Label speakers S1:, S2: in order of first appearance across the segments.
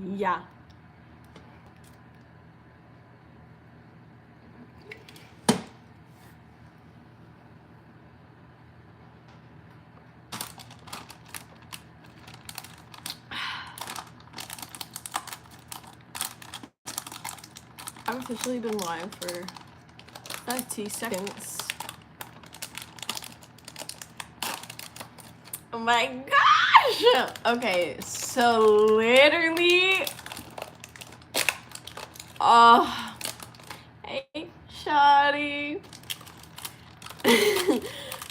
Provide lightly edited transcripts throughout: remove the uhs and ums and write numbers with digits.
S1: Yeah. I've officially been live for 30 seconds. Oh my gosh! Okay, so literally, hey, Shawty.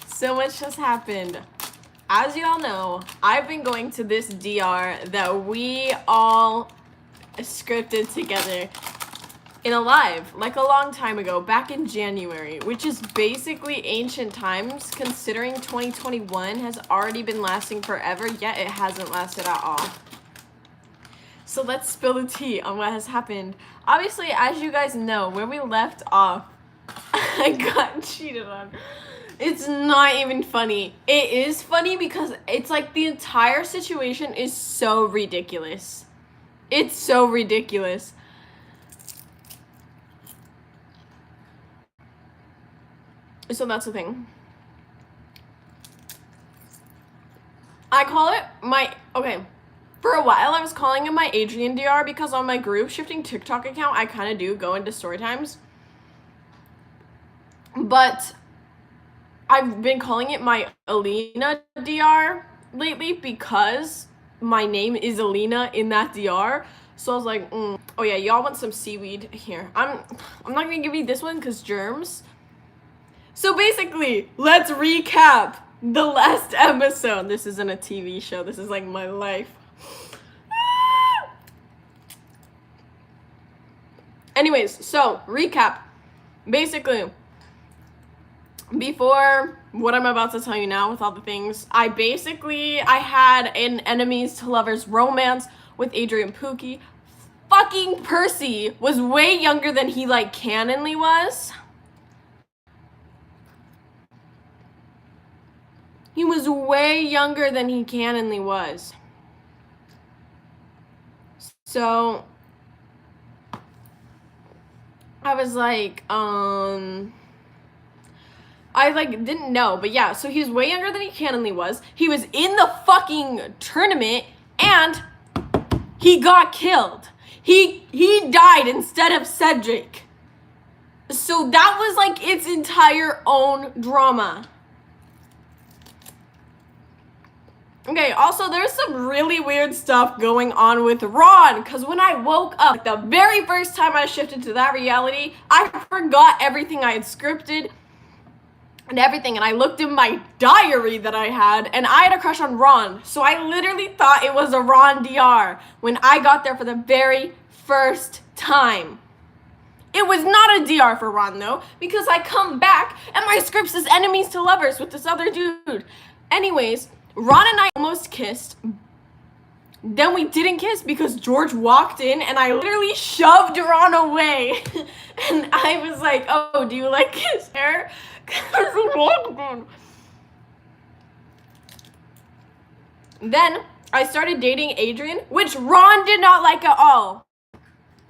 S1: So much has happened. As y'all know, I've been going to this DR that we all scripted together in a live, like a long time ago, back in January, which is basically ancient times, considering 2021 has already been lasting forever, yet it hasn't lasted at all. So let's spill the tea on what has happened. Obviously, as you guys know, where we left off, I got cheated on. It's not even funny. It is funny because it's like the entire situation is so ridiculous. It's so ridiculous. So that's the thing. I call it my, okay, for a while I was calling it my Adrian DR because on my group shifting TikTok account, I kind of do go into story times. But I've been calling it my Alina DR lately because my name is Alina in that DR. So I was like, oh yeah, y'all want some seaweed? Here. I'm not gonna give you this one because germs. So basically, let's recap the last episode. This isn't a TV show. This is like my life. Anyways, so recap. Basically, before what I'm about to tell you now with all the things, I had an enemies to lovers romance with Adrian Pookie. Fucking Percy was way younger than he like canonly was. He was way younger than he canonly was. So I was like, I like didn't know, but yeah, so he was way younger than he canonly was. He was in the fucking tournament and he got killed. He died instead of Cedric. So that was like its entire own drama. Okay, also there's some really weird stuff going on with Ron, because when I woke up, like, the very first time I shifted to that reality, I forgot everything I had scripted and everything, and I looked in my diary that I had, and I had a crush on Ron, so I literally thought it was a Ron DR when I got there for the very first time. It was not a DR for Ron, though, because I come back, and my script says enemies to lovers with this other dude. Anyways, Ron and I almost kissed. Then we didn't kiss because George walked in and I literally shoved Ron away. And I was like, oh, do you like his hair? Then I started dating Adrian, which Ron did not like at all.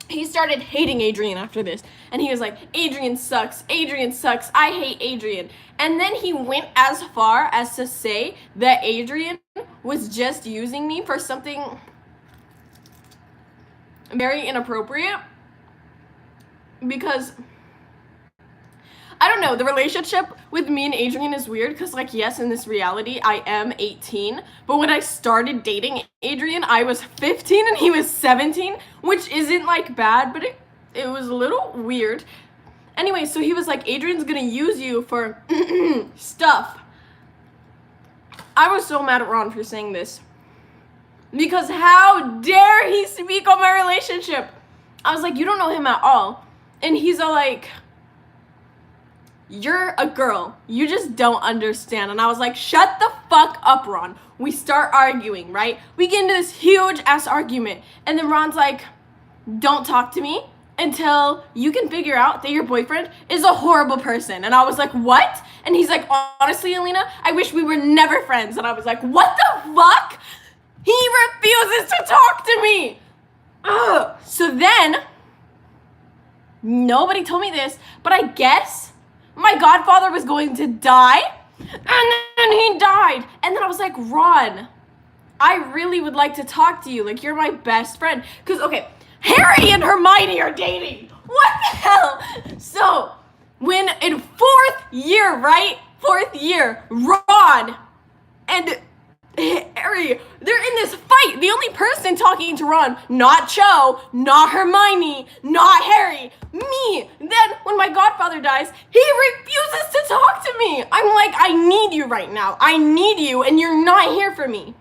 S1: He started hating Adrian after this. And he was like, Adrian sucks, I hate Adrian. And then he went as far as to say that Adrian was just using me for something very inappropriate. Because, I don't know, the relationship with me and Adrian is weird because, like, yes, in this reality, I am 18. But when I started dating Adrian, I was 15 and he was 17, which isn't, like, bad, but it was a little weird. Anyway, so he was like, Adrian's gonna use you for stuff. I was so mad at Ron for saying this. Because how dare he speak on my relationship? I was like, you don't know him at all. And he's all like, you're a girl. You just don't understand. And I was like, shut the fuck up, Ron. We start arguing, right? We get into this huge ass argument. And then Ron's like, don't talk to me until you can figure out that your boyfriend is a horrible person. And I was like, what? And he's like, honestly, Alina, I wish we were never friends. And I was like, what the fuck? He refuses to talk to me. So then, nobody told me this, but I guess my godfather was going to die, and then he died. And then I was like, Ron, I really would like to talk to you. Like, you're my best friend. Because, okay, Harry and Hermione are dating. What the hell? So, when in fourth year, right? Fourth year, Ron and Harry, they're in this fight. The only person talking to Ron, not Cho, not Hermione, not Harry, me. Then when my godfather dies, he refuses to talk to me. I'm like, I need you right now. I need you, and you're not here for me.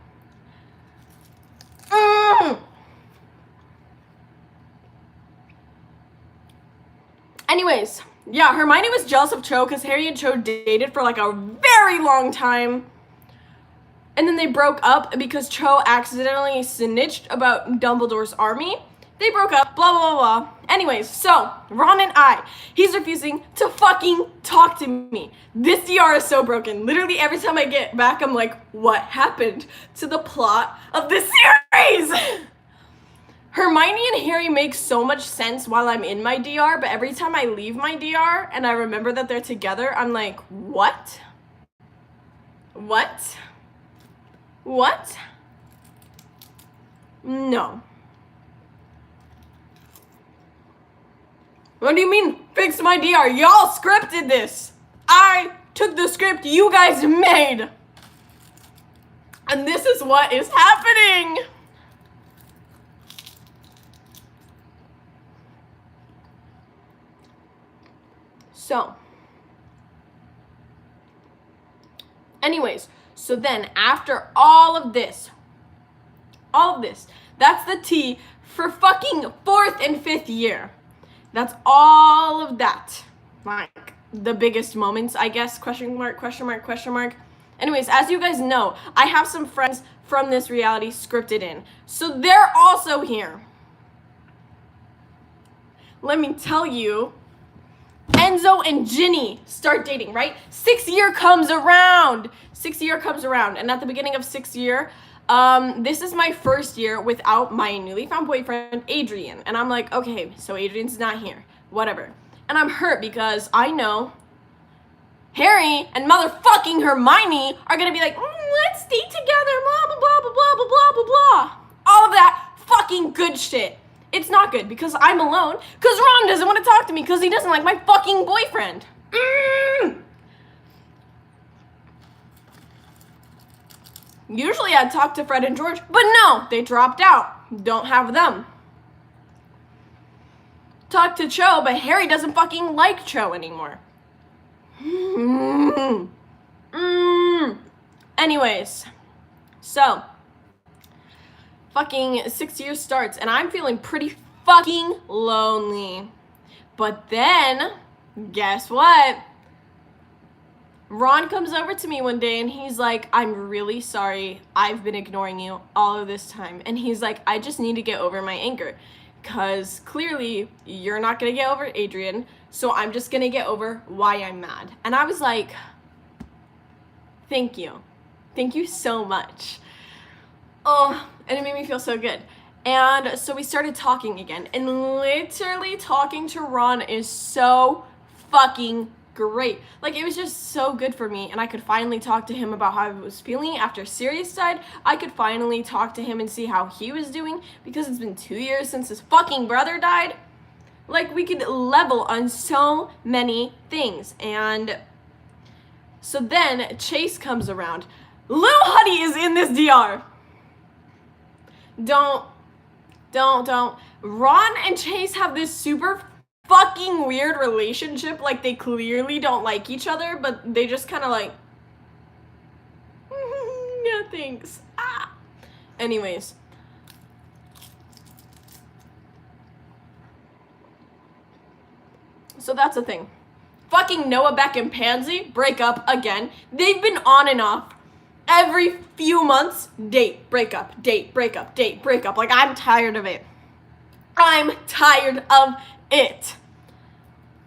S1: Anyways, yeah, Hermione was jealous of Cho because Harry and Cho dated for like a very long time. And then they broke up because Cho accidentally snitched about Dumbledore's army. They broke up, blah, blah, blah, blah. Anyways, so, Ron and he's refusing to fucking talk to me. This DR is so broken. Literally every time I get back, I'm like, what happened to the plot of this series? Hermione and Harry make so much sense while I'm in my DR, but every time I leave my DR and I remember that they're together, I'm like, what? What? What? No. What do you mean, fix my DR? Y'all scripted this. I took the script you guys made. And this is what is happening. So, anyways, so then after all of this, that's the tea for fucking fourth and fifth year. That's all of that. Like, the biggest moments, I guess, question mark, question mark, question mark. Anyways, as you guys know, I have some friends from this reality scripted in. So they're also here. Let me tell you, Enzo and Ginny start dating, right? 6th year comes around. 6th year comes around. And at the beginning of 6th year, this is my first year without my newly found boyfriend, Adrian. And I'm like, okay, so Adrian's not here. Whatever. And I'm hurt because I know Harry and motherfucking Hermione are gonna be like, let's stay together, blah, blah, blah, blah, blah, blah, blah, blah. All of that fucking good shit. It's not good because I'm alone, because Ron doesn't want to talk to me because he doesn't like my fucking boyfriend. Usually I'd talk to Fred and George, but no, they dropped out. Don't have them. Talk to Cho, but Harry doesn't fucking like Cho anymore. Anyways, so fucking 6th year starts and I'm feeling pretty fucking lonely. But then, guess what? Ron comes over to me one day and he's like, I'm really sorry. I've been ignoring you all of this time. And he's like, I just need to get over my anger. Because clearly you're not going to get over Adrian. So I'm just going to get over why I'm mad. And I was like, thank you. Thank you so much. Oh, and it made me feel so good. And so we started talking again. And literally talking to Ron is so fucking great. Like, it was just so good for me. And I could finally talk to him about how I was feeling after Sirius died. I could finally talk to him and see how he was doing. Because it's been 2 years since his fucking brother died. Like, we could level on so many things. And so then Chase comes around. Little Huddy is in this DR. Don't. Ron and Chase have this super fucking weird relationship. Like, they clearly don't like each other, but they just kind of like, yeah, thanks. Anyways. So that's the thing. Fucking Noah, Beck, and Pansy break up again. They've been on and off. Every few months, date, break up, date, break up, date, break up. Like, I'm tired of it. I'm tired of it.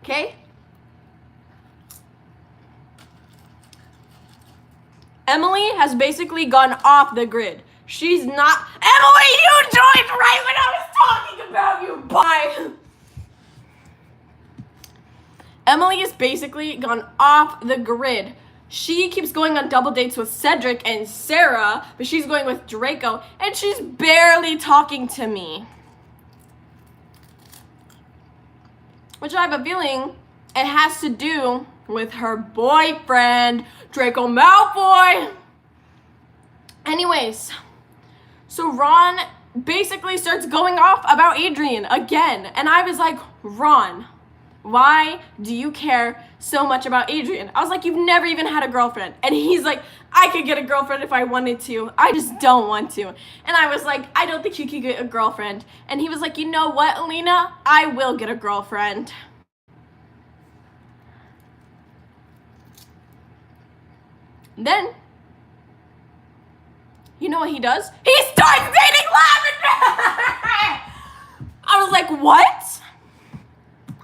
S1: Okay? Emily has basically gone off the grid. She's not. Emily, you joined right when I was talking about you. Bye. Emily has basically gone off the grid. She keeps going on double dates with Cedric and Sarah, but she's going with Draco, and she's barely talking to me. Which I have a feeling it has to do with her boyfriend, Draco Malfoy. Anyways, so Ron basically starts going off about Adrian again. And I was like, Ron, why do you care so much about Adrian? I was like, you've never even had a girlfriend. And he's like, I could get a girlfriend if I wanted to. I just don't want to. And I was like, I don't think you could get a girlfriend. And he was like, you know what, Alina? I will get a girlfriend. Then, you know what he does? He starts dating Lavender! I was like, what?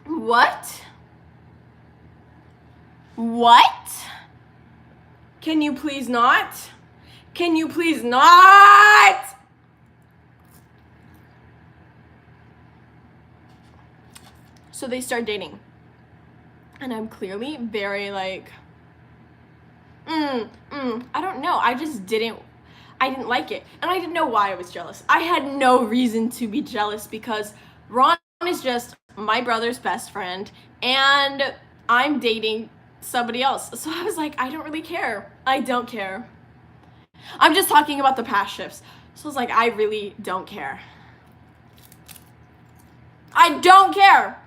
S1: What? What? Can you please not? Can you please not? So they start dating. And I'm clearly very like, I don't know. I didn't like it. And I didn't know why I was jealous. I had no reason to be jealous because Ron is just my brother's best friend and I'm dating somebody else. So I was like, I don't really care. I don't care. I'm just talking about the past shifts. So I was like, I really don't care. I don't care.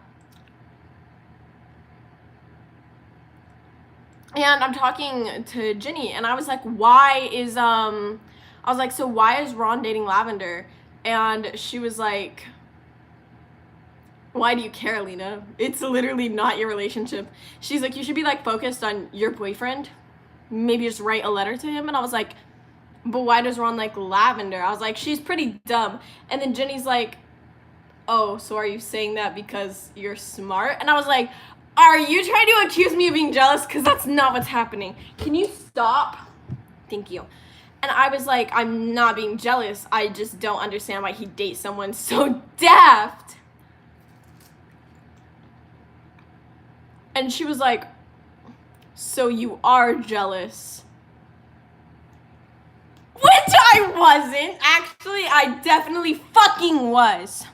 S1: And I'm talking to Ginny and I was like, why is Ron dating Lavender? And she was like, why do you care, Alina? It's literally not your relationship. She's like, you should be like focused on your boyfriend. Maybe just write a letter to him. And I was like, but why does Ron like Lavender? I was like, she's pretty dumb. And then Ginny's like, oh, so are you saying that because you're smart? And I was like, are you trying to accuse me of being jealous? Because that's not what's happening. Can you stop? Thank you. And I was like, I'm not being jealous. I just don't understand why he dates someone so daft. And she was like, so you are jealous. Which I wasn't. Actually, I definitely fucking was.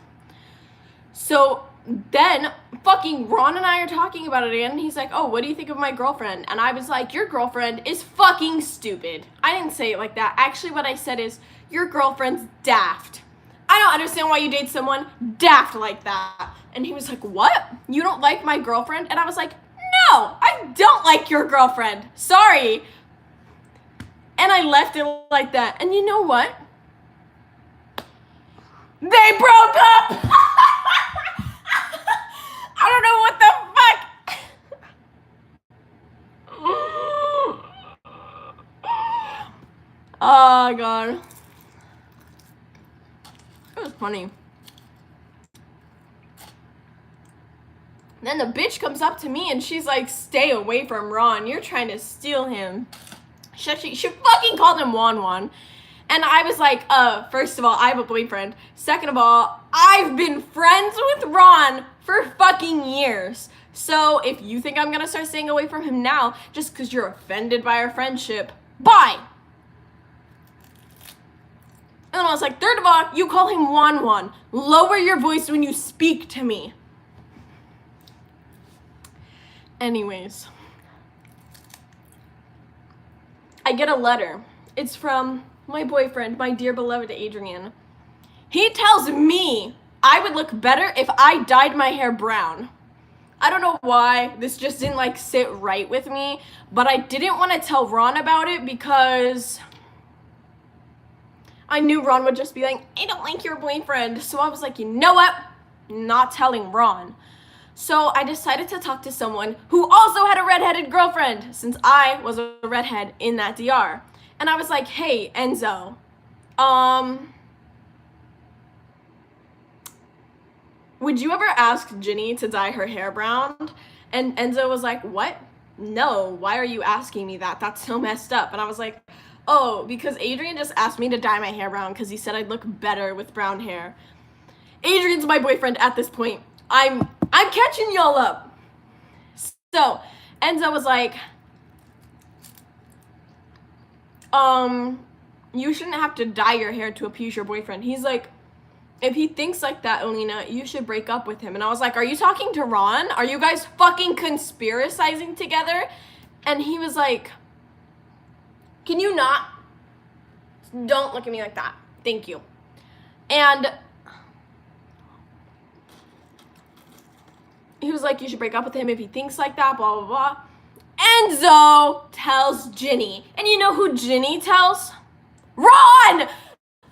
S1: So then fucking Ron and I are talking about it again. And he's like, oh, what do you think of my girlfriend? And I was like, your girlfriend is fucking stupid. I didn't say it like that. Actually, what I said is, your girlfriend's daft. I don't understand why you date someone daft like that. And he was like, what? You don't like my girlfriend? And I was like, no, I don't like your girlfriend. Sorry. And I left it like that. And you know what? They broke up! I don't know what the fuck. Oh, God. It was funny. Then the bitch comes up to me and she's like, stay away from Ron. You're trying to steal him. She fucking called him Wan Wan. And I was like, first of all, I have a boyfriend. Second of all, I've been friends with Ron for fucking years. So if you think I'm gonna start staying away from him now, just because you're offended by our friendship, bye. And then I was like, third of all, you call him Wan Wan. Lower your voice when you speak to me. Anyways, I get a letter. It's from my boyfriend, my dear beloved Adrian. He tells me I would look better if I dyed my hair brown. I don't know why. This just didn't like sit right with me, but I didn't want to tell Ron about it because I knew Ron would just be like, I don't like your boyfriend. So I was like, you know what? Not telling Ron. So I decided to talk to someone who also had a redheaded girlfriend, since I was a redhead in that DR. And I was like, hey, Enzo, would you ever ask Ginny to dye her hair brown? And Enzo was like, what? No, why are you asking me that? That's so messed up. And I was like, oh, because Adrian just asked me to dye my hair brown because he said I'd look better with brown hair. Adrian's my boyfriend at this point. I'm catching y'all up. So, Enzo was like, you shouldn't have to dye your hair to appease your boyfriend. He's like, if he thinks like that, Alina, you should break up with him. And I was like, are you talking to Ron? Are you guys fucking conspiracizing together? And he was like, can you not? Don't look at me like that. Thank you. And he was like, you should break up with him if he thinks like that, blah, blah, blah. Enzo tells Ginny. And you know who Ginny tells? Ron!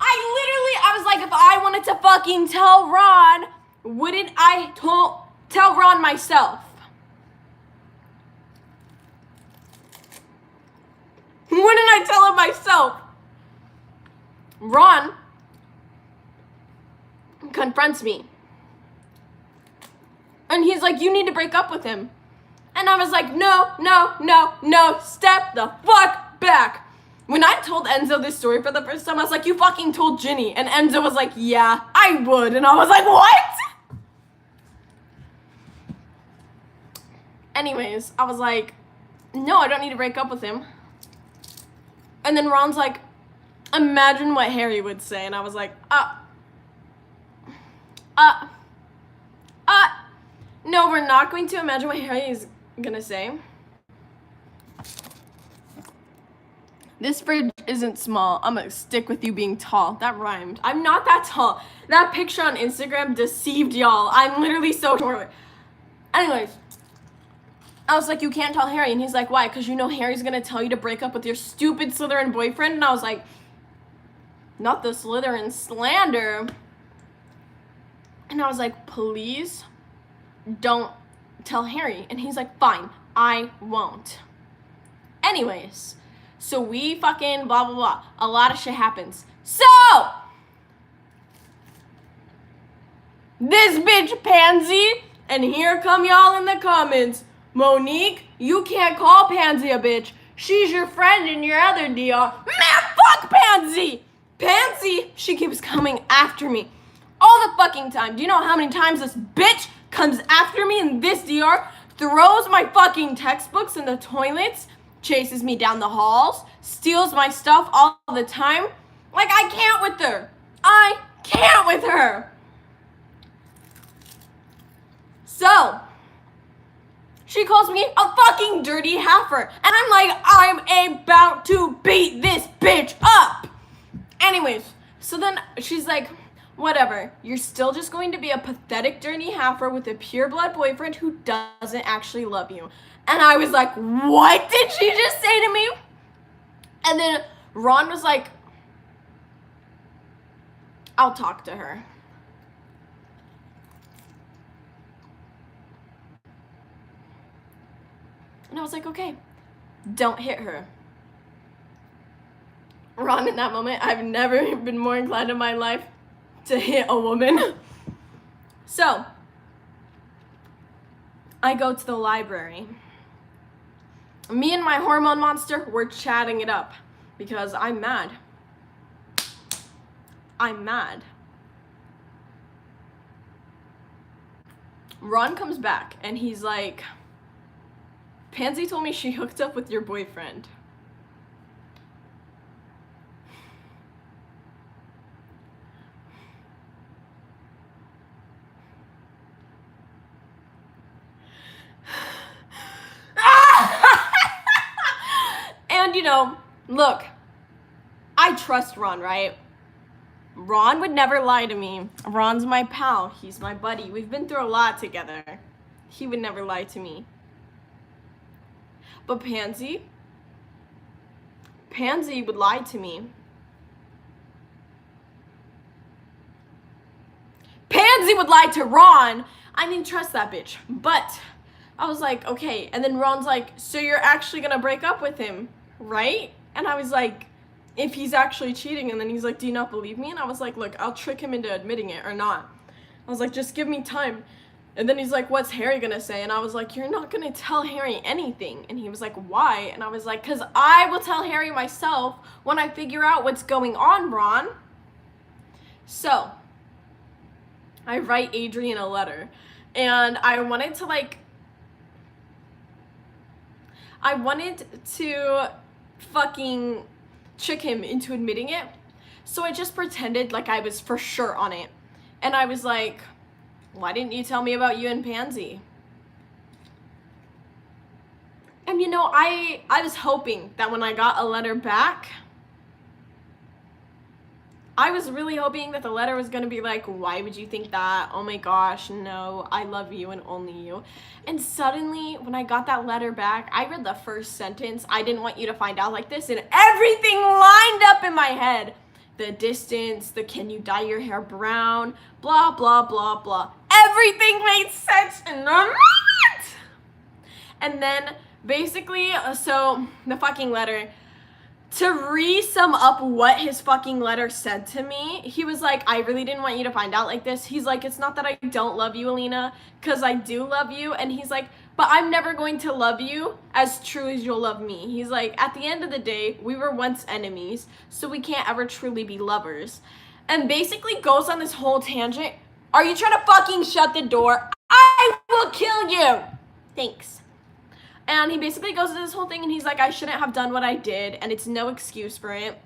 S1: I was like, if I wanted to fucking tell Ron, wouldn't I tell Ron myself? Wouldn't I tell him myself? Ron confronts me. And he's like, you need to break up with him. And I was like, no, step the fuck back. When I told Enzo this story for the first time, I was like, you fucking told Ginny. And Enzo was like, yeah, I would. And I was like, what? Anyways, I was like, no, I don't need to break up with him. And then Ron's like, imagine what Harry would say. And I was like, no, we're not going to imagine what Harry is gonna say. This fridge isn't small. I'm gonna stick with you being tall. That rhymed. I'm not that tall. That picture on Instagram deceived y'all. I'm literally so short. Anyways, I was like, you can't tell Harry. And he's like, why? Because you know Harry's gonna tell you to break up with your stupid Slytherin boyfriend. And I was like, not the Slytherin slander. And I was like, please don't tell Harry. And he's like, fine, I won't. Anyways, so we fucking blah, blah, blah. A lot of shit happens. So, this bitch Pansy, and here come y'all in the comments. Monique, you can't call Pansy a bitch. She's your friend in your other DR. Man, fuck Pansy! Pansy, she keeps coming after me all the fucking time. Do you know how many times this bitch comes after me in this DR, throws my fucking textbooks in the toilets, chases me down the halls, steals my stuff all the time? Like, I can't with her. I can't with her. So, she calls me a fucking dirty heifer. And I'm like, I'm about to beat this bitch up. Anyways, so then she's like, whatever, you're still just going to be a pathetic dirty heifer with a pureblood boyfriend who doesn't actually love you. And I was like, what did she just say to me? And then Ron was like, I'll talk to her. And I was like, okay, don't hit her. Ron, in that moment, I've never been more inclined in my life to hit a woman. So, I go to the library. Me and my hormone monster, we're chatting it up because I'm mad. I'm mad. Ron comes back and he's like, Pansy told me she hooked up with your boyfriend. And, you know, look, I trust Ron, right? Ron would never lie to me. Ron's my pal. He's my buddy. We've been through a lot together. He would never lie to me. But Pansy would lie to me. Pansy would lie to Ron. I didn't trust that bitch. But I was like, okay. And then Ron's like, so you're actually gonna break up with him, right? And I was like, if he's actually cheating. And then he's like, do you not believe me? And I was like, look, I'll trick him into admitting it or not. I was like, just give me time. And then he's like, what's Harry gonna say? And I was like, you're not gonna tell Harry anything. And he was like, why? And I was like, because I will tell Harry myself when I figure out what's going on, Ron. So I write Adrian a letter, and I wanted to fucking trick him into admitting it. So I just pretended like I was for sure on it. And I was like, why didn't you tell me about you and Pansy? And you know, I was hoping that when I got a letter back, I was really hoping that the letter was gonna be like, why would you think that? Oh my gosh, no, I love you and only you. And suddenly, when I got that letter back, I read the first sentence, I didn't want you to find out like this, and everything lined up in my head. The distance, the can you dye your hair brown, blah, blah, blah, blah. Everything made sense in the moment! And then, basically, so, the fucking letter, to re-sum up what his fucking letter said to me, he was like, I really didn't want you to find out like this. He's like, it's not that I don't love you, Alina, because I do love you. And he's like, but I'm never going to love you as true as you'll love me. He's like, at the end of the day, we were once enemies, so we can't ever truly be lovers. And basically goes on this whole tangent. Are you trying to fucking shut the door? I will kill you. Thanks. And he basically goes into this whole thing, and he's like, I shouldn't have done what I did, and it's no excuse for it.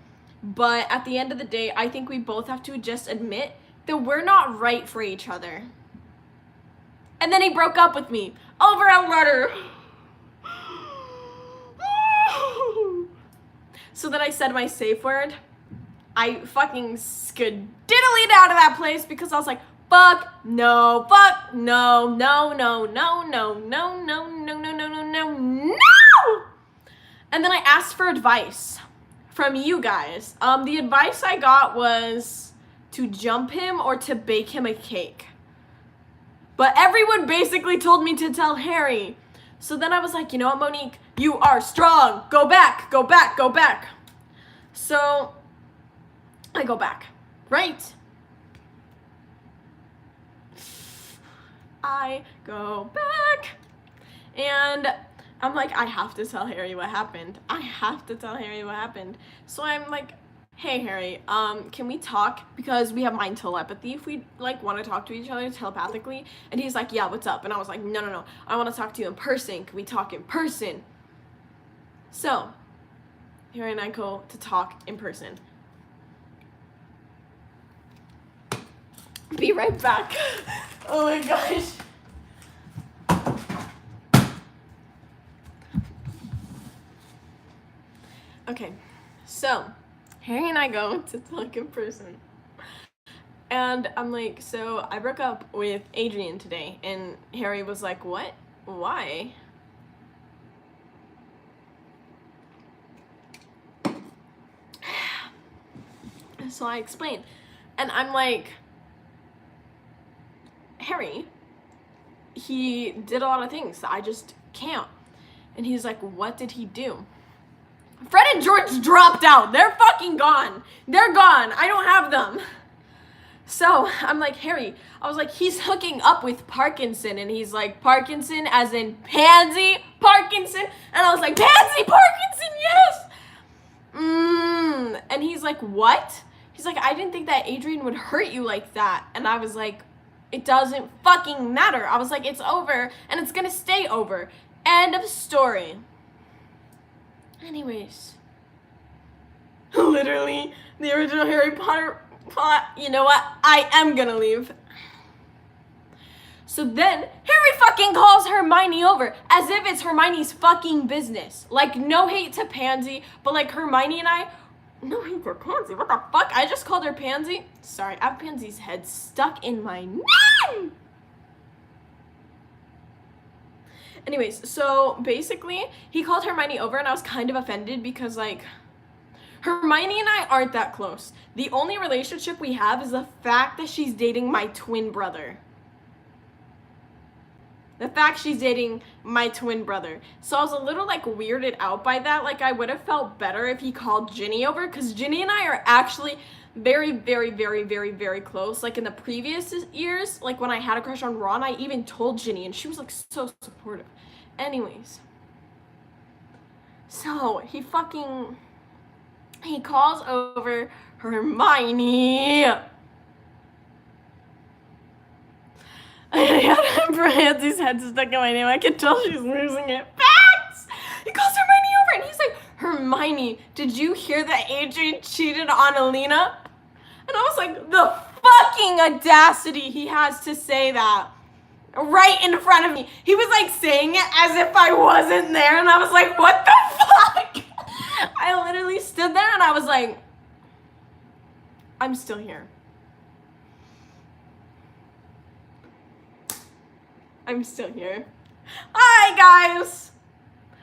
S1: But at the end of the day, I think we both have to just admit that we're not right for each other. And then he broke up with me over a letter. So then I said my safe word. I fucking skedaddled out of that place because I was like, fuck no, no, no, no, no, no, no, no, no, no, no, no, no, no! And then I asked for advice from you guys. The advice I got was to jump him or to bake him a cake. But everyone basically told me to tell Harry. So then I was like, you know what, Monique? You are strong. Go back, go back, go back. So I go back, right? I go back, and I'm like, I have to tell Harry what happened. I have to tell Harry what happened. So I'm like, hey Harry, can we talk? Because we have mind telepathy if we like want to talk to each other telepathically. And he's like, yeah, what's up? And I was like, no, no, no, I want to talk to you in person. Can we talk in person? So Harry and I go to talk in person. Be right back. Oh my gosh. Okay, so Harry and I go to talk in person. And I'm like, so I broke up with Adrian today. And Harry was like, what? Why? So I explained. And I'm like, Harry, he did a lot of things that I just can't. And he's like, what did he do? Fred and George dropped out. They're fucking gone. They're gone. I don't have them. So I'm like, Harry, I was like, he's hooking up with Parkinson. And he's like, Parkinson as in Pansy Parkinson. And I was like, Pansy Parkinson, yes. And he's like, what? He's like, I didn't think that Adrian would hurt you like that. And I was like, it doesn't fucking matter. I was like, it's over and it's gonna stay over. End of story. Anyways. Literally, the original Harry Potter plot. You know what? I am gonna leave. So then, Harry fucking calls Hermione over as if it's Hermione's fucking business. Like, no hate to Pansy, but like Hermione and I, no hate to Pansy, what the fuck? I just called her Pansy. Sorry, I have Pansy's head stuck in my name. Anyways, so basically, he called Hermione over and I was kind of offended because like, Hermione and I aren't that close. The only relationship we have is the fact that she's dating my twin brother. The fact she's dating my twin brother. So I was a little like weirded out by that. Like I would have felt better if he called Ginny over because Ginny and I are actually very, very, very, very, very close. Like in the previous years, like when I had a crush on Ron, I even told Ginny and she was like so supportive. Anyways, so he calls over Hermione. I had Brandy's head stuck in my name. I can tell she's losing it. Facts! He calls Hermione over and he's like, Hermione, did you hear that Adrian cheated on Alina? And I was like, the fucking audacity he has to say that right in front of me. He was like saying it as if I wasn't there, and I was like, what the fuck? I literally stood there and I was like, I'm still here. I'm still here. Hi, guys.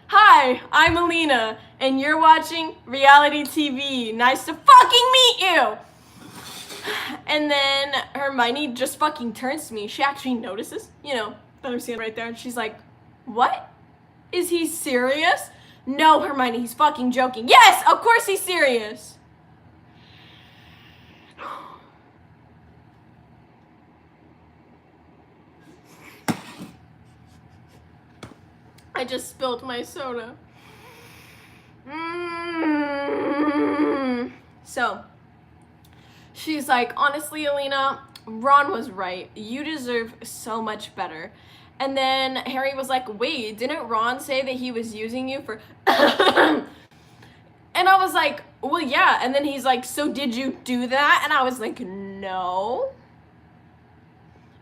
S1: Hi, I'm Alina, and you're watching reality TV. Nice to fucking meet you. And then Hermione just fucking turns to me. She actually notices, you know, that I'm seeing right there. And she's like, what? Is he serious? No, Hermione, he's fucking joking. Yes, of course he's serious. I just spilled my soda. So, she's like, honestly, Alina, Ron was right. You deserve so much better. And then Harry was like, wait, didn't Ron say that he was using you for... And I was like, well, yeah. And then he's like, so did you do that? And I was like, no.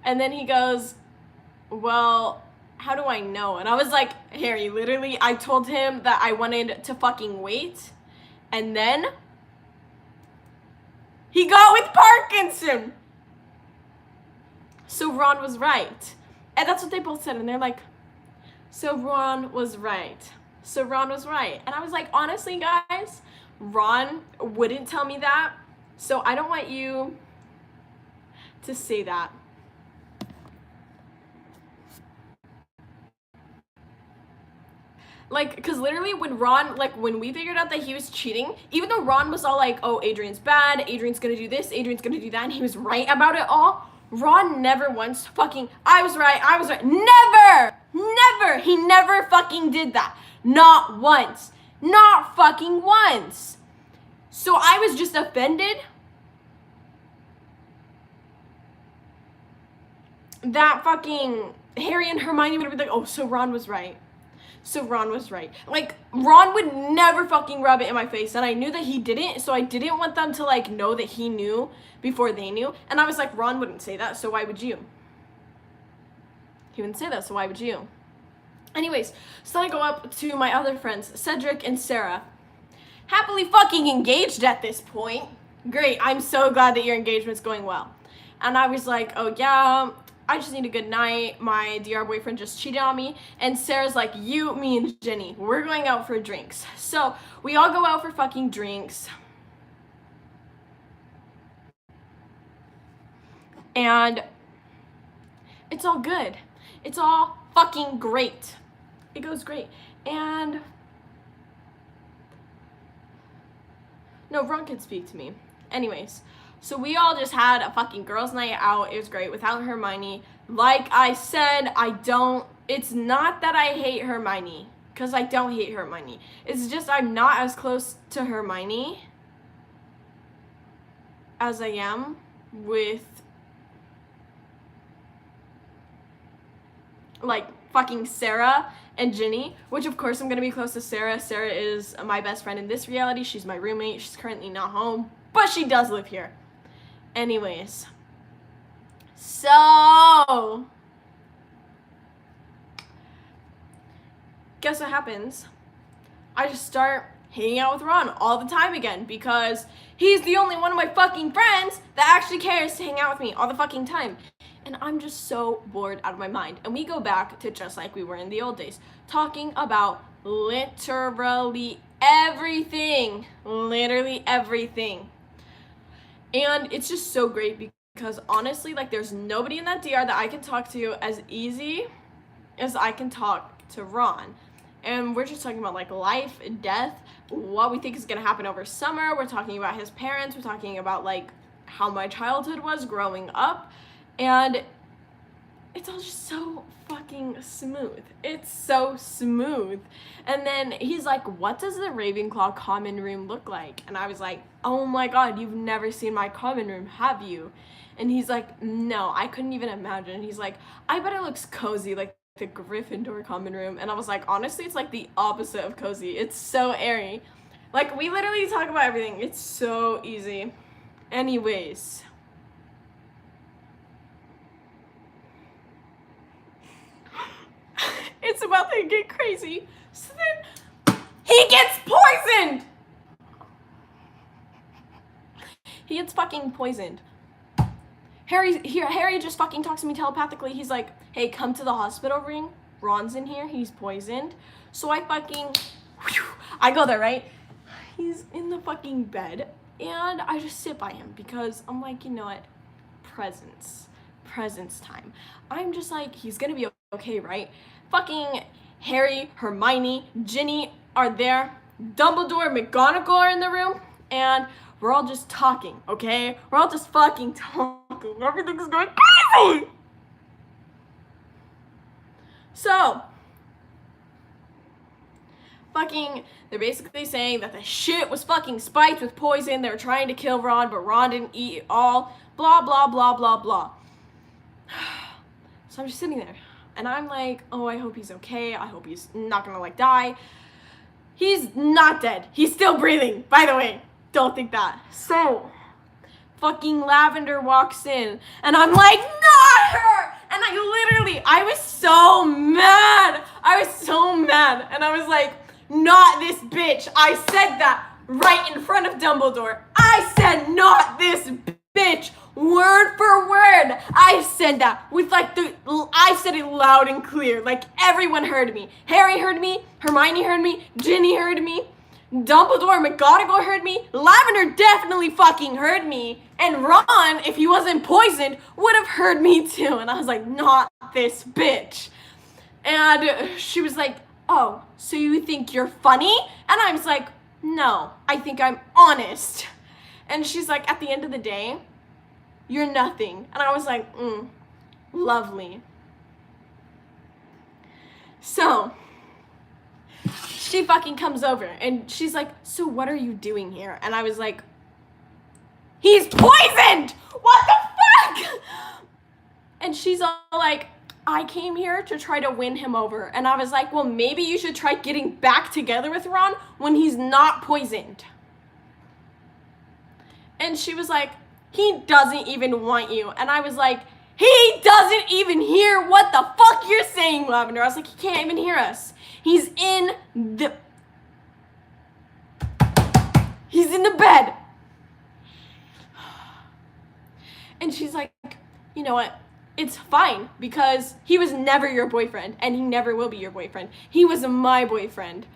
S1: And then he goes, well, how do I know? And I was like, Harry, literally, I told him that I wanted to fucking wait. And then he got with Parkinson. So Ron was right. And that's what they both said. And they're like, so Ron was right. So Ron was right. And I was like, honestly, guys, Ron wouldn't tell me that. So I don't want you to say that. Like, because literally when Ron, like, when we figured out that he was cheating, even though Ron was all like, oh, Adrian's bad, Adrian's gonna do this, Adrian's gonna do that, and he was right about it all, Ron never once fucking, I was right, never, he never fucking did that. Not once. Not fucking once. So I was just offended that fucking Harry and Hermione would be like, oh, so Ron was right. So Ron was right. Like, Ron would never fucking rub it in my face, and I knew that he didn't, so I didn't want them to, like, know that he knew before they knew, and I was like, Ron wouldn't say that, so why would you? He wouldn't say that, so why would you? Anyways, so then I go up to my other friends, Cedric and Sarah. Happily fucking engaged at this point. Great, I'm so glad that your engagement's going well. And I was like, oh yeah, I just need a good night. My DR boyfriend just cheated on me. And Sarah's like, you, me, and Jenny, we're going out for drinks. So we all go out for fucking drinks. And it's all good. It's all fucking great. It goes great. And no, Ron can speak to me. Anyways. So we all just had a fucking girls' night out. It was great without Hermione. Like I said, it's not that I hate Hermione, because I don't hate Hermione. It's just I'm not as close to Hermione as I am with, like, fucking Sarah and Ginny, which of course I'm going to be close to Sarah. Sarah is my best friend in this reality. She's my roommate. She's currently not home, but she does live here. Anyways, so guess what happens? I just start hanging out with Ron all the time again because he's the only one of my fucking friends that actually cares to hang out with me all the fucking time. And I'm just so bored out of my mind. And we go back to just like we were in the old days, talking about literally everything. Literally everything. And it's just so great because honestly, like, there's nobody in that DR that I can talk to as easy as I can talk to Ron. and we're just talking about like life, death, what we think is gonna happen over summer. We're talking about his parents. We're talking about like how my childhood was growing up, and it's all just so fucking smooth. It's so smooth. And then he's like, what does the Ravenclaw common room look like? And I was like, oh my god, you've never seen my common room, have you? And he's like, no, I couldn't even imagine. He's like, I bet it looks cozy, like the Gryffindor common room. And I was like, honestly, it's like the opposite of cozy. It's so airy. Like, we literally talk about everything. It's so easy. Anyways. It's about to get crazy. So then he gets poisoned. He gets fucking poisoned. Harry just fucking talks to me telepathically. He's like, hey, come to the hospital ring. Ron's in here. He's poisoned. So I go there, right? He's in the fucking bed. And I just sit by him because I'm like, you know what? Presents time. I'm just like, he's gonna be okay, right? Fucking Harry, Hermione, Ginny are there. Dumbledore, McGonagall are in the room. And we're all just talking, okay? We're all just fucking talking. Everything's going crazy! So, they're basically saying that the shit was fucking spiked with poison. They were trying to kill Ron, but Ron didn't eat it all. Blah, blah, blah, blah, blah. So I'm just sitting there. And I'm like, oh, I hope he's okay. I hope he's not gonna, like, die. He's not dead. He's still breathing, by the way. Don't think that. So, fucking Lavender walks in. And I'm like, not her! And I was so mad. And I was like, not this bitch. I said that right in front of Dumbledore. I said, not this bitch. Word for word. I said that with I said it loud and clear. Like, everyone heard me. Harry heard me. Hermione heard me. Ginny heard me. Dumbledore, McGonagall heard me. Lavender definitely fucking heard me. And Ron, if he wasn't poisoned, would have heard me too. And I was like, not this bitch. And she was like, oh, so you think you're funny? And I was like, no, I think I'm honest. And she's like, at the end of the day, you're nothing. And I was like, lovely. So, she fucking comes over and she's like, so what are you doing here? And I was like, he's poisoned! What the fuck? And she's all like, I came here to try to win him over. And I was like, well, maybe you should try getting back together with Ron when he's not poisoned. And she was like, he doesn't even want you. And I was like, he doesn't even hear what the fuck you're saying, Lavender. I was like, he can't even hear us. He's in the bed. And she's like, you know what? It's fine because he was never your boyfriend and he never will be your boyfriend. He was my boyfriend.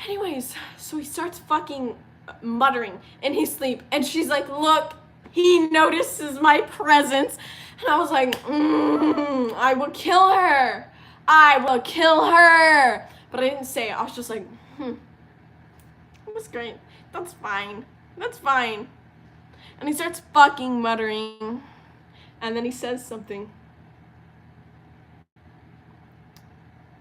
S1: Anyways, so he starts fucking muttering in his sleep. And she's like, look, he notices my presence. And I was like, I will kill her. I will kill her. But I didn't say it. I was just like, that's great. That's fine. That's fine. And he starts fucking muttering. And then he says something.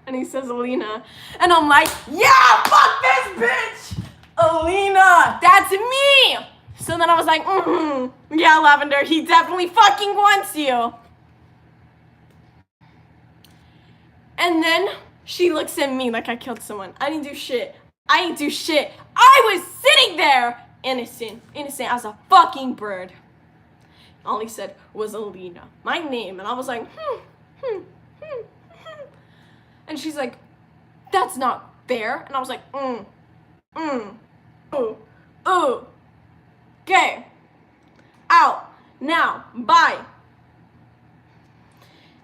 S1: And he says Alina. And I'm like, yeah, fuck this bitch. Alina, that's me. So then I was like, yeah, Lavender, he definitely fucking wants you. And then she looks at me like I killed someone. I didn't do shit. I was sitting there, innocent as a fucking bird. All he said was Alina, my name. And I was like, And she's like, that's not fair. And I was like, okay, out, now, bye.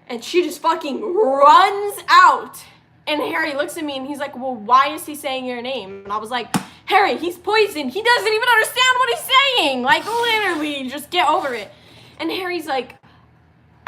S1: And she just fucking runs out. And Harry looks at me and he's like, well, why is he saying your name? And I was like, Harry, he's poisoned. He doesn't even understand what he's saying. Like, literally, just get over it. And Harry's like,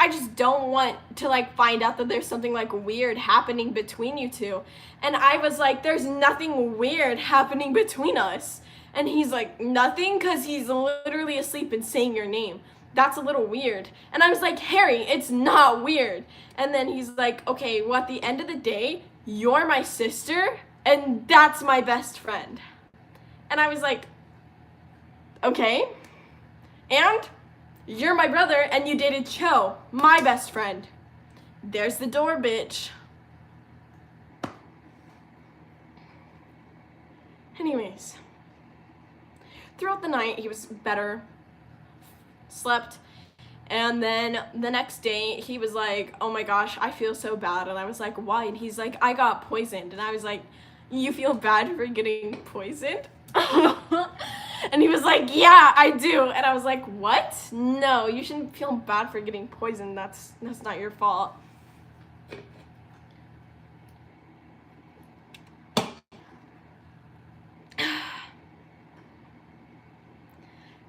S1: I just don't want to like find out that there's something like weird happening between you two. And I was like, there's nothing weird happening between us. And he's like, nothing? Because he's literally asleep and saying your name. That's a little weird. And I was like, Harry, it's not weird. And then he's like, okay, well, at the end of the day, you're my sister, and that's my best friend. And I was like, okay. And you're my brother, and you dated Cho, my best friend. There's the door, bitch. Anyways, throughout the night, he was better, slept, and then the next day, he was like, oh my gosh, I feel so bad. And I was like, why? And he's like, I got poisoned. And I was like, you feel bad for getting poisoned? And he was like, yeah, I do. And I was like, what? No, you shouldn't feel bad for getting poisoned. That's not your fault.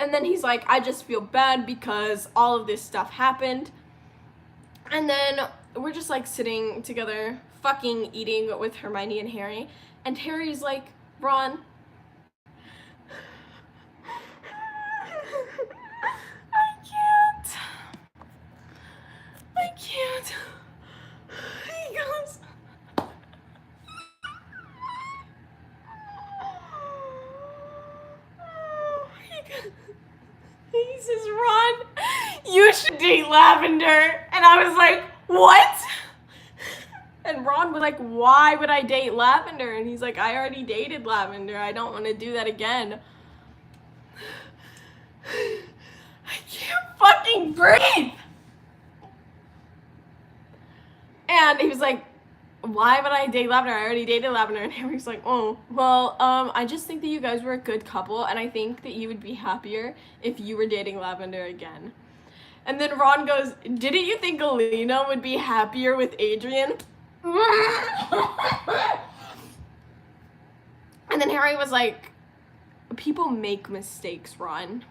S1: And then he's like, I just feel bad because all of this stuff happened. And then we're just like sitting together, fucking eating with Hermione and Harry. And Harry's like, Ron, I can't. He goes, he says, Ron, you should date Lavender. And I was like, what? And Ron was like, why would I date Lavender? And he's like, I already dated Lavender. I don't want to do that again. I can't fucking breathe. And he was like, why would I date Lavender? I already dated Lavender. And Harry's like, oh, well, I just think that you guys were a good couple, and I think that you would be happier if you were dating Lavender again. And then Ron goes, didn't you think Alina would be happier with Adrian? And then Harry was like, people make mistakes, Ron.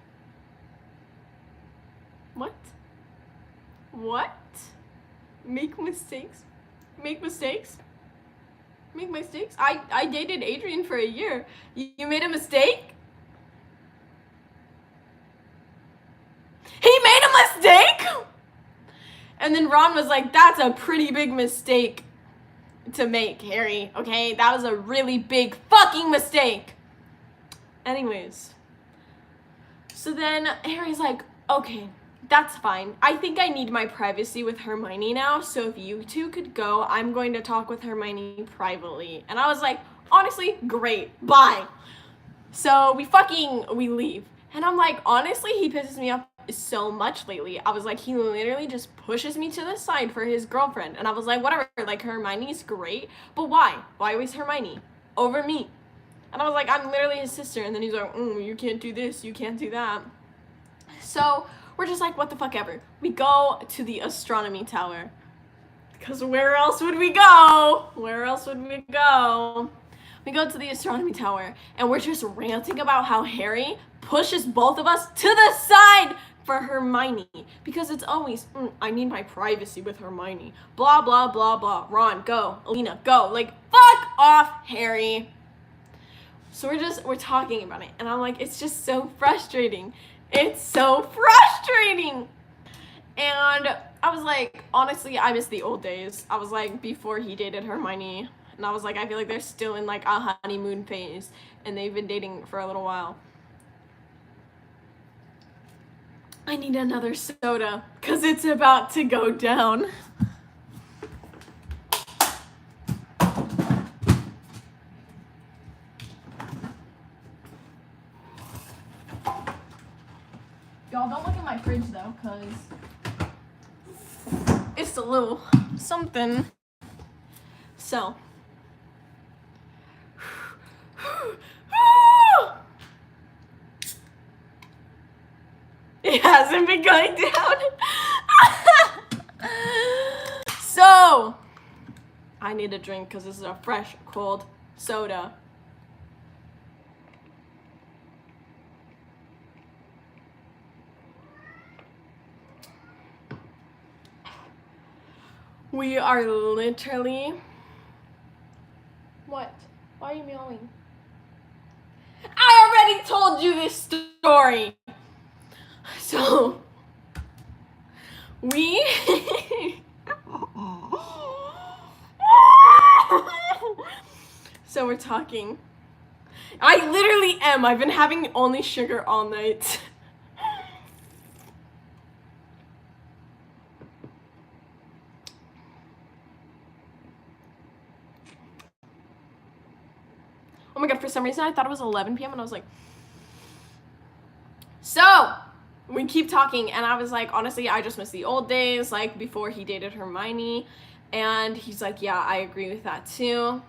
S1: What? What? Make mistakes? Make mistakes? Make mistakes? I dated Adrian for a year. You made a mistake? He made a mistake? And then Ron was like, that's a pretty big mistake to make, Harry, okay? That was a really big fucking mistake. Anyways. So then Harry's like, okay, that's fine. I think I need my privacy with Hermione now, so if you two could go, I'm going to talk with Hermione privately. And I was like, honestly, great, bye. So we leave. And I'm like, honestly, he pisses me off so much lately. I was like, he literally just pushes me to the side for his girlfriend. And I was like, whatever, like Hermione's great, but why? Why always Hermione over me? And I was like, I'm literally his sister. And then he's like, you can't do this, you can't do that. So we're just like, what the fuck ever. We go to the astronomy tower. Because where else would we go? Where else would we go? We go to the astronomy tower, and we're just ranting about how Harry pushes both of us to the side for Hermione. Because it's always, I need my privacy with Hermione. Blah, blah, blah, blah. Ron, go. Alina, go. Like, fuck off, Harry. So we're talking about it, and I'm like, it's just so frustrating. It's so frustrating. And I was like, honestly, I miss the old days. I was like, before he dated Hermione. And I was like, I feel like they're still in like a honeymoon phase, and they've been dating for a little while. I need another soda, because it's about to go down. Y'all don't look at my fridge though, because it's a little something. So. It hasn't been going down. So, I need a drink because this is a fresh, cold soda. We are literally... What? Why are you meowing? I already told you this story. So, we... So we're talking. I literally am. I've been having only sugar all night. Oh my god, for some reason I thought it was 11 p.m. and I was like... So, we keep talking and I was like, honestly, I just miss the old days, like before he dated Hermione. And he's like, yeah, I agree with that too.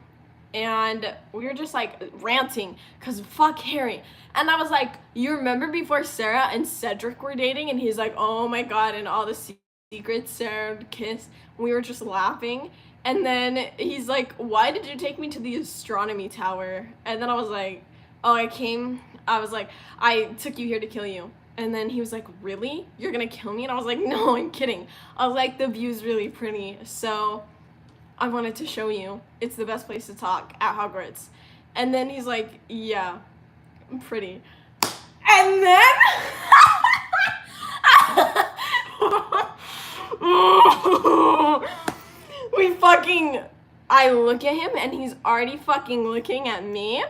S1: And we were just like ranting because fuck Harry. And I was like, you remember before Sarah and Cedric were dating? And he's like, oh my god, and all the secrets Sarah would kiss. We were just laughing. And then he's like, why did you take me to the astronomy tower? And then I was like, oh, I was like, I took you here to kill you. And then he was like, really? You're gonna kill me? And I was like, no, I'm kidding. I was like, the view's really pretty, so I wanted to show you. It's the best place to talk at Hogwarts. And then he's like, yeah, I'm pretty. And then I look at him and he's already fucking looking at me.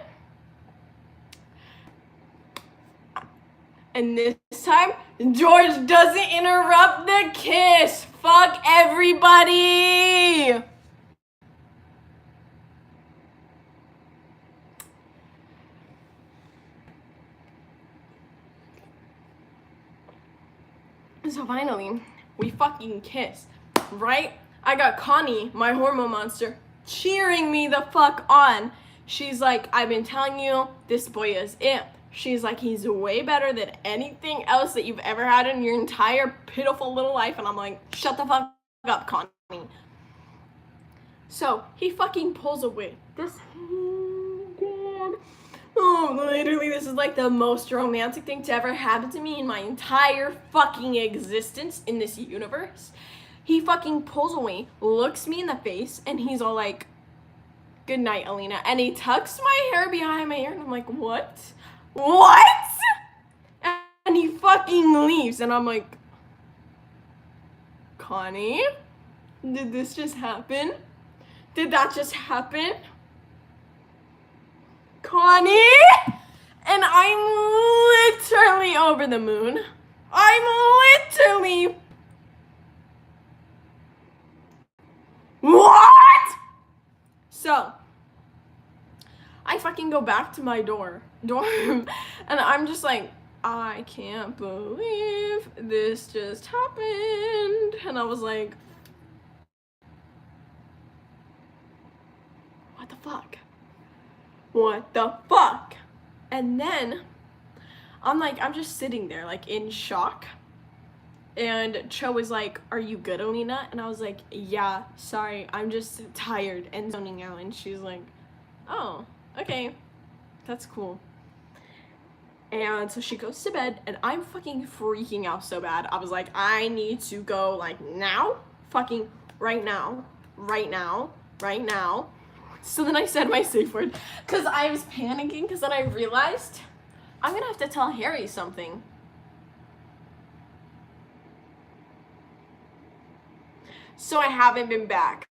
S1: And this time, George doesn't interrupt the kiss. Fuck everybody. So finally, we fucking kiss, right? I got Connie, my hormone monster, cheering me the fuck on. She's like, I've been telling you, this boy is it. She's like, he's way better than anything else that you've ever had in your entire pitiful little life. And I'm like, shut the fuck up, Connie. So he fucking pulls away. Oh, literally, this is like the most romantic thing to ever happen to me in my entire fucking existence in this universe. He fucking pulls away, looks me in the face, and he's all like, good night, Alina. And he tucks my hair behind my ear, and I'm like, what? What? And he fucking leaves, and I'm like, Connie, did this just happen? Did that just happen? Connie? And I'm literally over the moon. I'm literally... What? So, I fucking go back to my dorm, and I'm just like, I can't believe this just happened. And I was like, what the fuck? What the fuck? And then I'm just sitting there like in shock. And Cho was like, are you good, Alina? And I was like, yeah, sorry, I'm just tired and zoning out. And she's like, oh, okay, that's cool. And so she goes to bed, and I'm fucking freaking out so bad. I was like, I need to go like now, fucking right now, right now, right now. So then I said my safe word because I was panicking, because then I realized I'm gonna have to tell Harry something. So I haven't been back.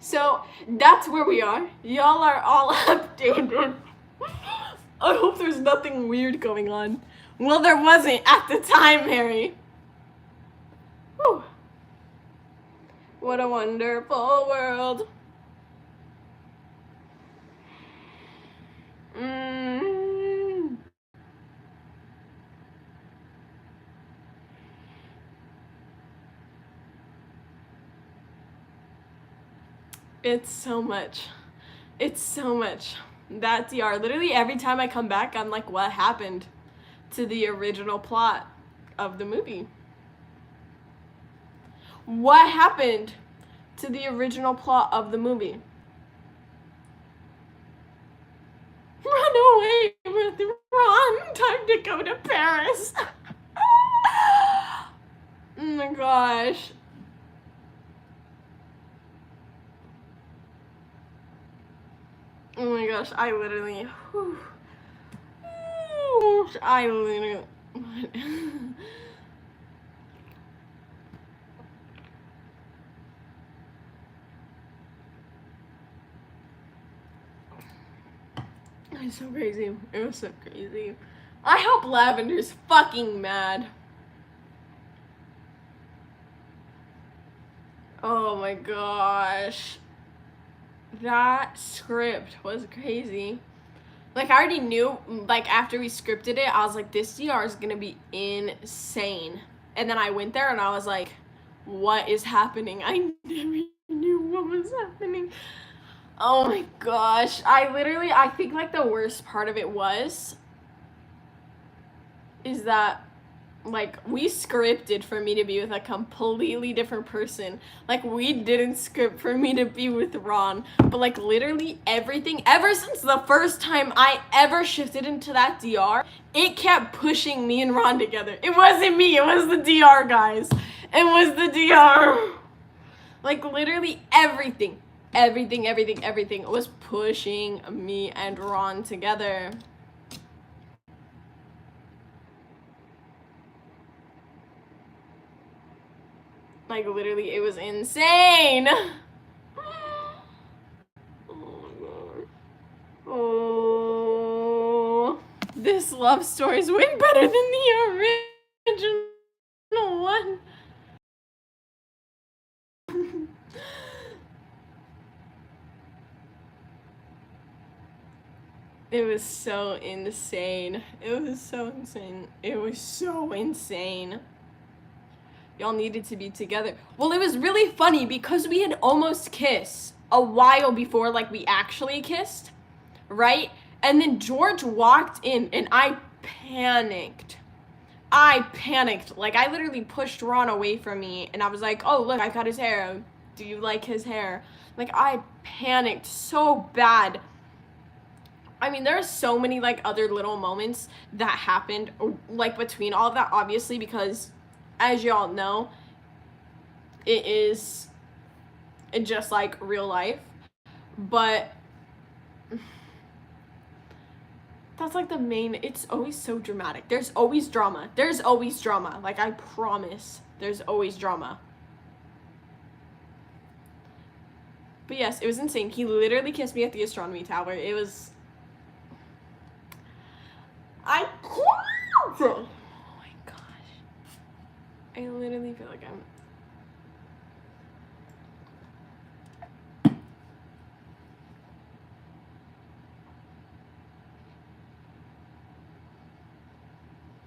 S1: So that's where we are. Y'all are all updated. I hope there's nothing weird going on. Well, there wasn't at the time, Harry. Whew. What a wonderful world. It's so much. It's so much. That DR. Literally every time I come back, I'm like, what happened to the original plot of the movie? What happened to the original plot of the movie? Run away, Ron. Time to go to Paris. gosh. Oh my gosh, I literally. Whew. I literally. What? It was so crazy. It was so crazy. I hope Lavender's fucking mad. Oh my gosh. That script was crazy. Like, I already knew, like, after we scripted it, I was like, this DR is gonna be insane. And then I went there and I was like, what is happening? I never knew what was happening. Oh my gosh. I think, like, the worst part of it is that, like, we scripted for me to be with a completely different person. Like, we didn't script for me to be with Ron. But, like, literally everything, ever since the first time I ever shifted into that DR, it kept pushing me and Ron together. It wasn't me, it was the DR, guys. It was the DR. Like, literally everything was pushing me and Ron together. Like, literally, it was insane. Oh my god. Oh, this love story is way better than the original one. It was so insane. It was so insane. It was so insane. Y'all needed to be together. Well, it was really funny because we had almost kissed a while before, like, we actually kissed, right? And then George walked in and I panicked. Like, I literally pushed Ron away from me and I was like, oh, look, I cut his hair. Do you like his hair? Like, I panicked so bad. I mean, there are so many, like, other little moments that happened, like, between all of that, obviously, because, as y'all know, it is just, like, real life. But that's, like, the main, it's always so dramatic. There's always drama. Like, I promise. There's always drama. But yes, it was insane. He literally kissed me at the astronomy tower. It was... I can't! Oh my gosh. I literally feel like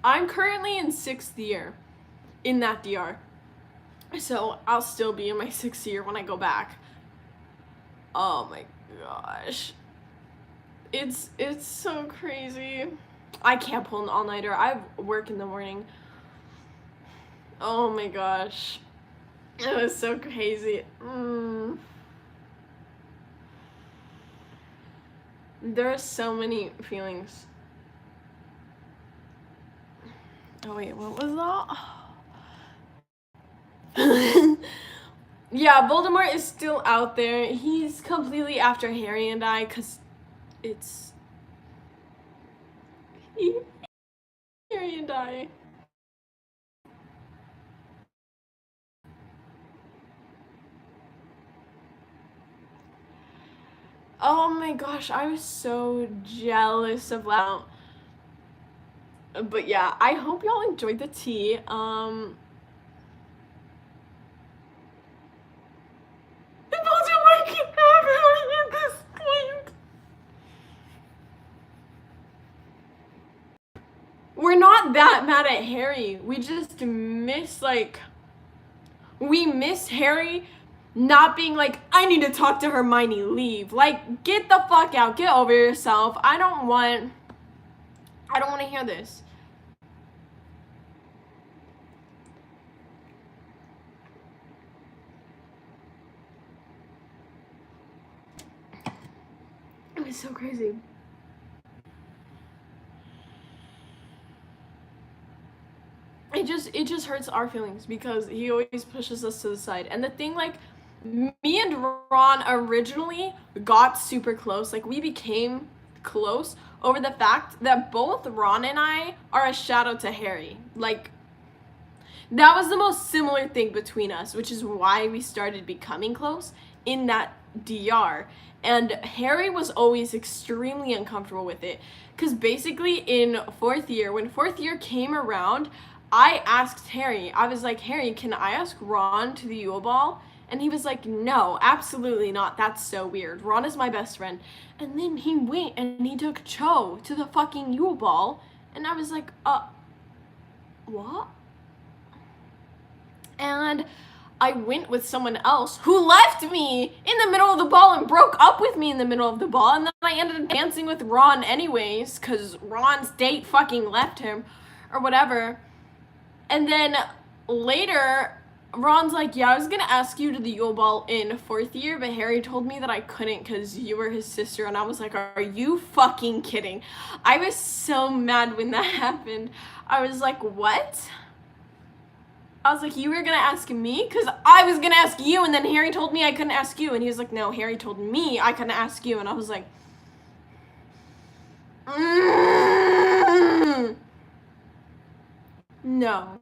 S1: I'm currently in 6th year in that DR. So I'll still be in my 6th year when I go back. Oh my gosh. It's so crazy. I can't pull an all-nighter. I have work in the morning. Oh my gosh. It was so crazy. There are so many feelings. Oh wait, what was that? Yeah, Voldemort is still out there. He's completely after Harry and I, because it's... Harry and I. Oh my gosh, I was so jealous of that. But yeah, I hope y'all enjoyed the tea. Voldemort can have Harry at this point. We're not that mad at Harry. We just miss, like... We miss Harry not being like, I need to talk to Hermione, leave. Like, get the fuck out. Get over yourself. I don't want to hear this. It was so crazy. it just hurts our feelings because he always pushes us to the side. And the thing, like, me and Ron originally got super close. Like, we became close over the fact that both Ron and I are a shadow to Harry. Like, that was the most similar thing between us, which is why we started becoming close in that DR. And Harry was always extremely uncomfortable with it. Because basically in fourth year, when fourth year came around, I asked Harry, I was like, Harry, can I ask Ron to the Yule Ball? And he was like, no, absolutely not. That's so weird. Ron is my best friend. And then he went and he took Cho to the fucking Yule Ball. And I was like, what? And I went with someone else who left me in the middle of the ball and broke up with me in the middle of the ball. And then I ended up dancing with Ron anyways, because Ron's date fucking left him or whatever. And then later, Ron's like, yeah, I was going to ask you to the Yule Ball in fourth year, but Harry told me that I couldn't because you were his sister. And I was like, are you fucking kidding? I was so mad when that happened. I was like, what? I was like, you were gonna ask me? Because I was gonna ask you, and then Harry told me I couldn't ask you. And he was like, no, Harry told me I couldn't ask you. And I was like, no.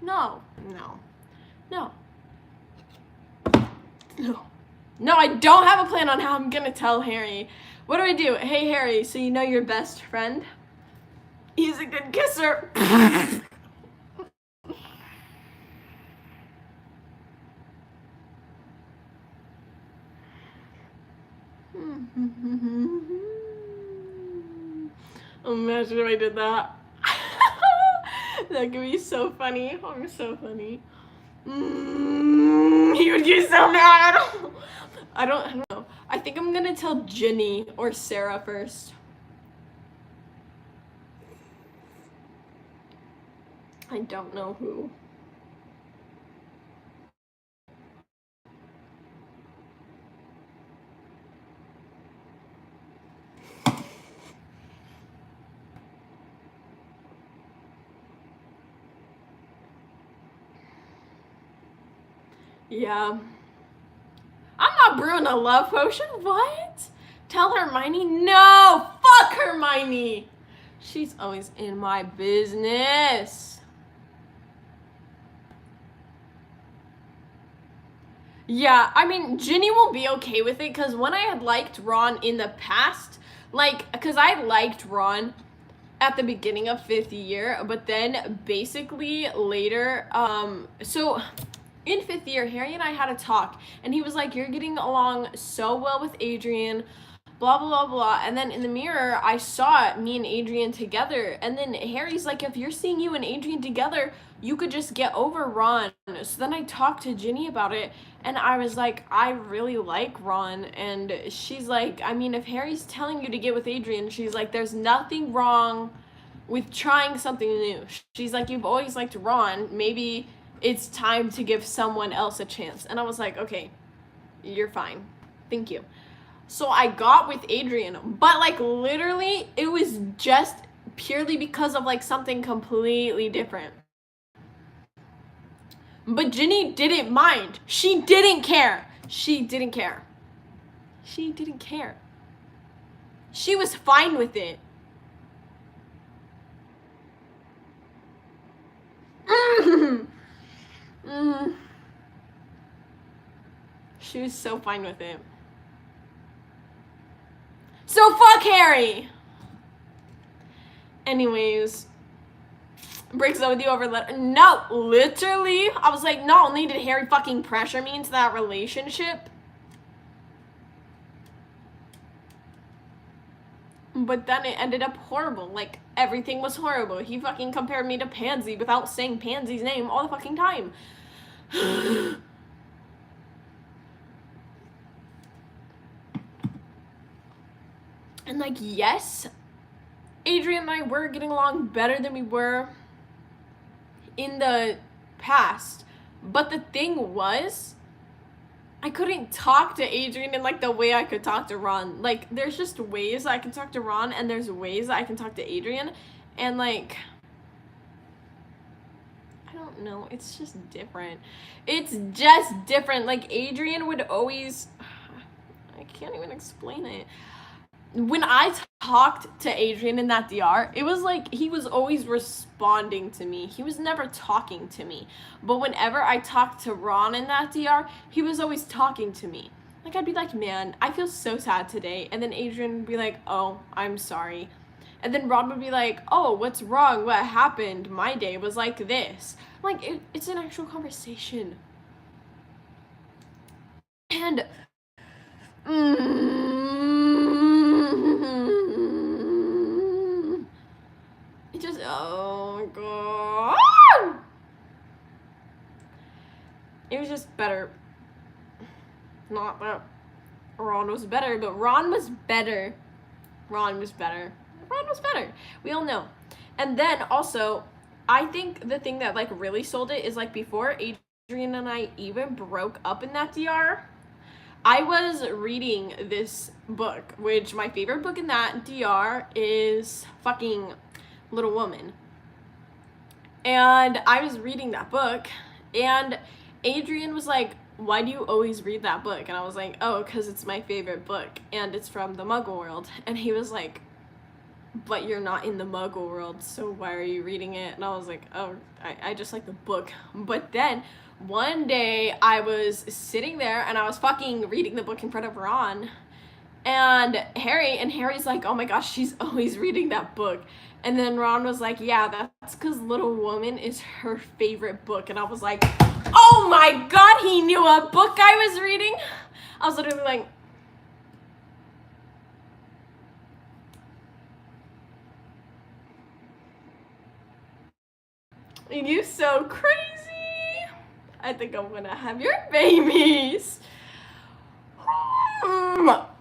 S1: No. No. No. No. No, I don't have a plan on how I'm gonna tell Harry. What do I do? Hey, Harry, so you know your best friend? He's a good kisser. Imagine if I did that. That could be so funny. I'm so funny. He would get so mad. I don't know. I think I'm gonna tell Ginny or Sarah first. I don't know who. Yeah. I'm not brewing a love potion. What? Tell Hermione? No! Fuck Hermione! She's always in my business. Yeah, I mean, Ginny will be okay with it because when I had liked Ron in the past, like, because I liked Ron at the beginning of fifth year, but then basically later, so in fifth year, Harry and I had a talk, and he was like, you're getting along so well with Adrian, blah, blah, blah, blah. And then in the mirror, I saw me and Adrian together. And then Harry's like, if you're seeing you and Adrian together, you could just get over Ron. So then I talked to Ginny about it, and I was like, I really like Ron. And she's like, I mean, if Harry's telling you to get with Adrian, she's like, there's nothing wrong with trying something new. She's like, you've always liked Ron. Maybe it's time to give someone else a chance. And I was like, okay, you're fine. Thank you. So I got with Adrian, but like literally it was just purely because of like something completely different. But Ginny didn't mind. She didn't care. She didn't care. She didn't care. She was fine with it. She was so fine with it. So fuck Harry! Anyways, breaks up with you over letter. No, literally, I was like, not only did Harry fucking pressure me into that relationship, but then it ended up horrible. Like, everything was horrible. He fucking compared me to Pansy without saying Pansy's name all the fucking time. And like, yes, Adrian and I were getting along better than we were in the past. But the thing was, I couldn't talk to Adrian in like the way I could talk to Ron. Like, there's just ways I can talk to Ron, and there's ways I can talk to Adrian. And like, don't know. It's just different. It's just different. Like, Adrian would always... I can't even explain it. When I talked to Adrian in that DR, it was like he was always responding to me. He was never talking to me. But whenever I talked to Ron in that DR, he was always talking to me. Like, I'd be like, man, I feel so sad today. And then Adrian would be like, oh, I'm sorry. And then Ron would be like, oh, what's wrong? What happened? My day was like this. Like, it's an actual conversation. And... it just, oh my god. It was just better. Not that Ron was better, but Ron was better. Ron was better. Ron was better. We all know. And then also, I think the thing that like really sold it is like before Adrian and I even broke up in that DR, I was reading this book, which my favorite book in that DR is fucking Little Woman. And I was reading that book, and Adrian was like, why do you always read that book? And I was like, oh, because it's my favorite book, and it's from the Muggle world. And he was like, but you're not in the Muggle world, so why are you reading it? And I was like, oh, I just like the book. But then one day I was sitting there and I was fucking reading the book in front of Ron and Harry's like, oh my gosh, she's always reading that book. And then Ron was like, yeah, that's because Little Woman is her favorite book. And I was like, oh my god, he knew what book I was reading. I was literally like, you so crazy. I think I'm gonna have your babies.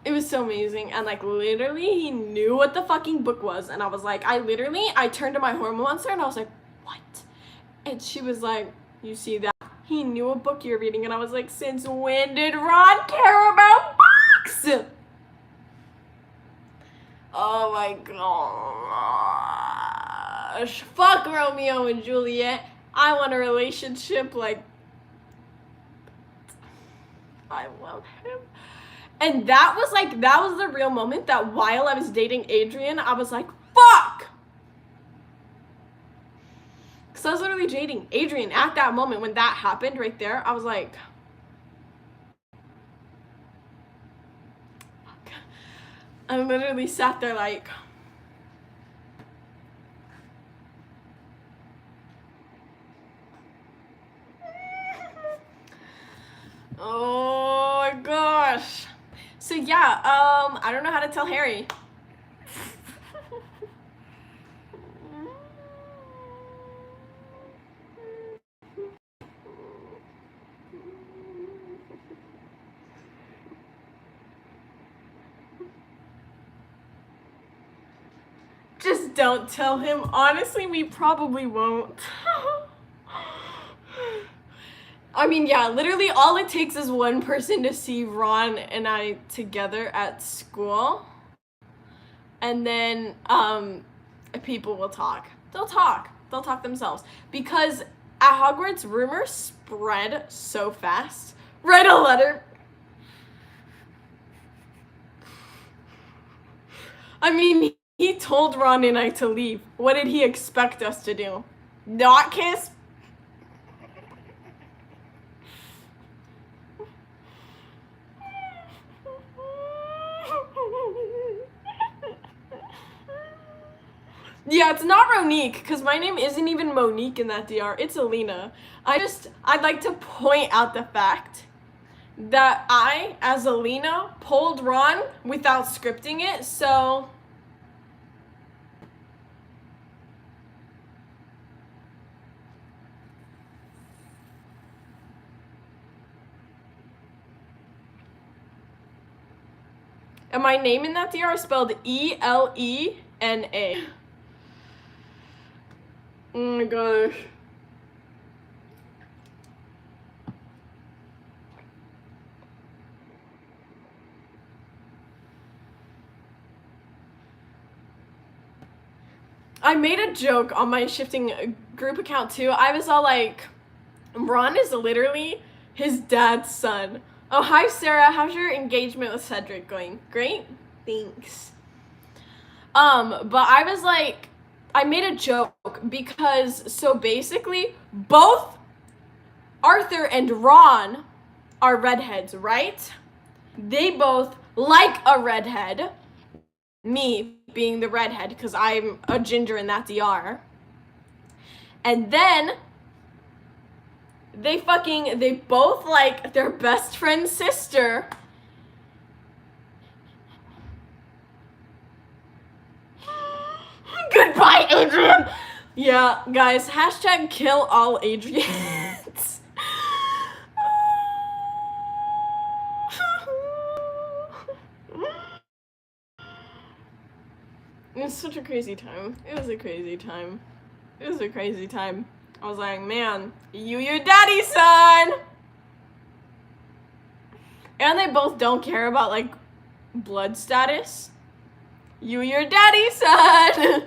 S1: It was so amazing. And like literally he knew what the fucking book was. And I was like, I turned to my hormone monster and I was like, what? And she was like, you see that? He knew what book you're reading. And I was like, since when did Ron care about books? Oh my gosh. Fuck Romeo and Juliet. I want a relationship like... I love him. And that was the real moment that while I was dating Adrian, I was like, fuck! Because I was literally dating Adrian at that moment when that happened right there. I was like... fuck. I literally sat there like... oh my gosh. So yeah, I don't know how to tell Harry. Just don't tell him. Honestly, we probably won't. I mean, yeah, literally all it takes is one person to see Ron and I together at school. And then people will talk. They'll talk themselves. Because at Hogwarts, rumors spread so fast. Write a letter. I mean, he told Ron and I to leave. What did he expect us to do? Not kiss? Yeah, it's not Ronique, because my name isn't even Monique in that DR. It's Alina. I'd like to point out the fact that I, as Alina, pulled Ron without scripting it, so... and my name in that DR is spelled E-L-E-N-A. Oh my gosh. I made a joke on my shifting group account too. I was all like, Ron is literally his dad's son. Oh, hi Sarah, how's your engagement with Cedric going? Great? Thanks. But I was like, I made a joke because, so basically, both Arthur and Ron are redheads, right? They both like a redhead. Me being the redhead because I'm a ginger and that's ER. And then they both like their best friend's sister. Goodbye, Adrian! Yeah, guys, hashtag kill all Adrians. It was such a crazy time. It was a crazy time. It was a crazy time. I was like, man, you your daddy's son! And they both don't care about, like, blood status. You your daddy's son!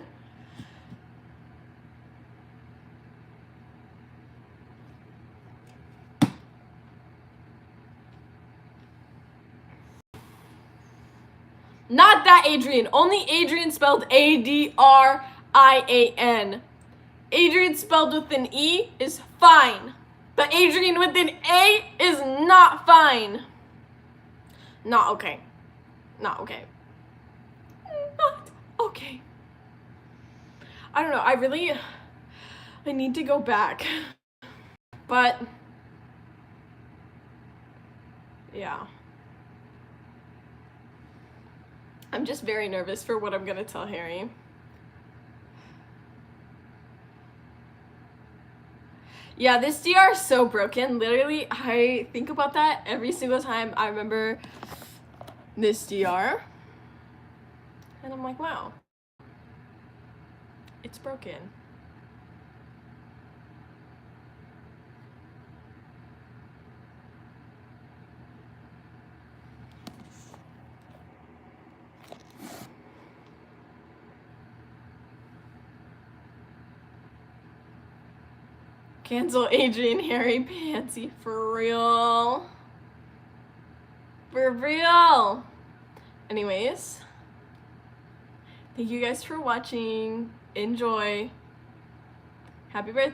S1: Not that Adrian. Only Adrian spelled Adrian. Adrian spelled with an E is fine. But Adrian with an A is not fine. Not okay. Not okay. Not okay. I don't know. I need to go back. But, yeah. I'm just very nervous for what I'm gonna tell Harry. Yeah, this DR is so broken. Literally, I think about that every single time I remember this DR. And I'm like, wow. It's broken. Cancel Adrian, Harry, Pansy, for real. For real. Anyways, thank you guys for watching. Enjoy. Happy birthday.